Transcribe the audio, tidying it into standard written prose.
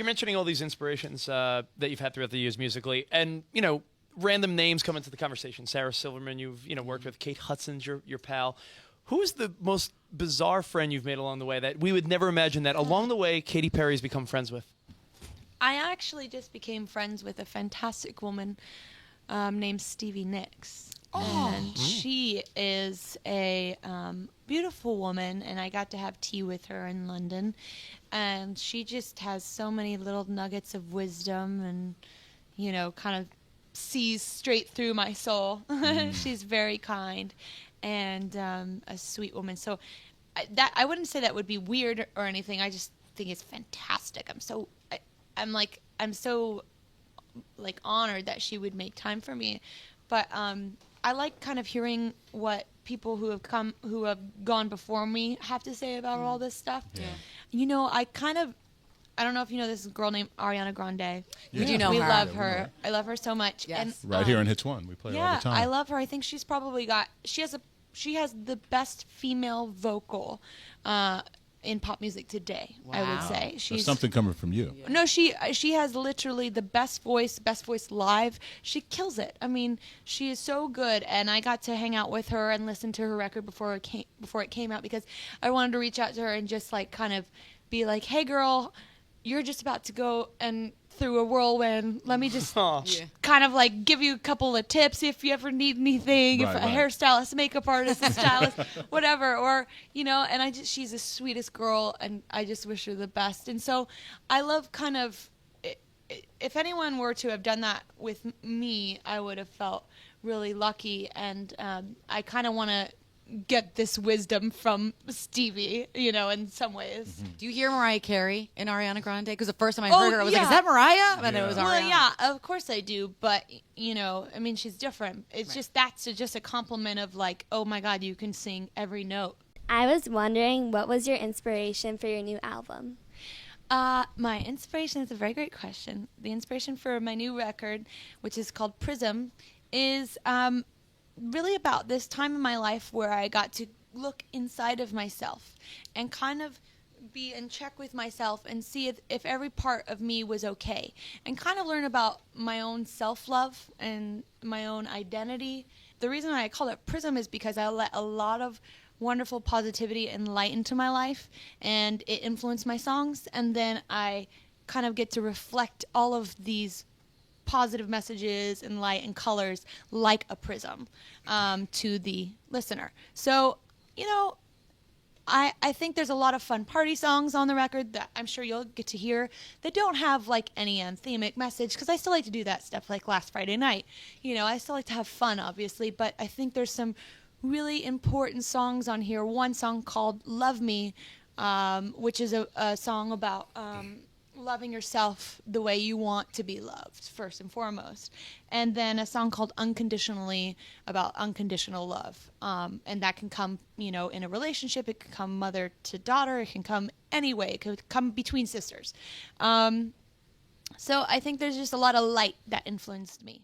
you're mentioning all these inspirations that you've had throughout the years musically, and random names come into the conversation. Sarah Silverman, you've worked with. Kate Hudson's your pal. Who is the most bizarre friend you've made along the way that we would never imagine that along the way Katy Perry's become friends with? I actually just became friends with a fantastic woman named Stevie Nicks. And she is a beautiful woman, and I got to have tea with her in London. And she just has so many little nuggets of wisdom and, kind of sees straight through my soul. She's very kind and a sweet woman. So I wouldn't say that would be weird or anything. I just think it's fantastic. I'm so honored that she would make time for me. But I like kind of hearing what people who have gone before me have to say about all this stuff. Yeah. I don't know if you know this girl named Ariana Grande. You do know we her. love her. I love her so much. Yes. And, Right here in Hits One, we play all the time. I love her. I think she's probably she has the best female vocal in pop music today. Wow. I would say There's she's something coming from you. Yeah. No, she has literally the best voice live. She kills it. I mean, she is so good, and I got to hang out with her and listen to her record before it came out because I wanted to reach out to her and just kind of be like, "Hey, girl, you're just about to go and through a whirlwind. Let me just kind of give you a couple of tips if you ever need anything, if a hairstylist, makeup artist, a stylist, whatever, or and she's the sweetest girl, and I just wish her the best. And so I love kind of, if anyone were to have done that with me, I would have felt really lucky, and I kind of want to get this wisdom from Stevie, in some ways. Mm-hmm. Do you hear Mariah Carey in Ariana Grande? Because the first time I heard her, I was like, is that Mariah? And it was Ariana. Well, yeah, of course I do. But, she's different. It's just a compliment of oh my God, you can sing every note. I was wondering, what was your inspiration for your new album? My inspiration is a very great question. The inspiration for my new record, which is called Prism, is really about this time in my life where I got to look inside of myself and kind of be in check with myself and see if every part of me was okay, and kind of learn about my own self-love and my own identity. The reason I call it Prism is because I let a lot of wonderful positivity and light into my life, and it influenced my songs, and then I kind of get to reflect all of these positive messages and light and colors like a prism to the listener. So, I think there's a lot of fun party songs on the record that I'm sure you'll get to hear that don't have any anthemic message, because I still like to do that stuff like Last Friday Night. I still like to have fun, obviously, but I think there's some really important songs on here. One song called Love Me, which is a song about loving yourself the way you want to be loved, first and foremost. And then a song called Unconditionally, about unconditional love. And that can come, in a relationship. It can come mother to daughter. It can come any way. It could come between sisters. So I think there's just a lot of light that influenced me.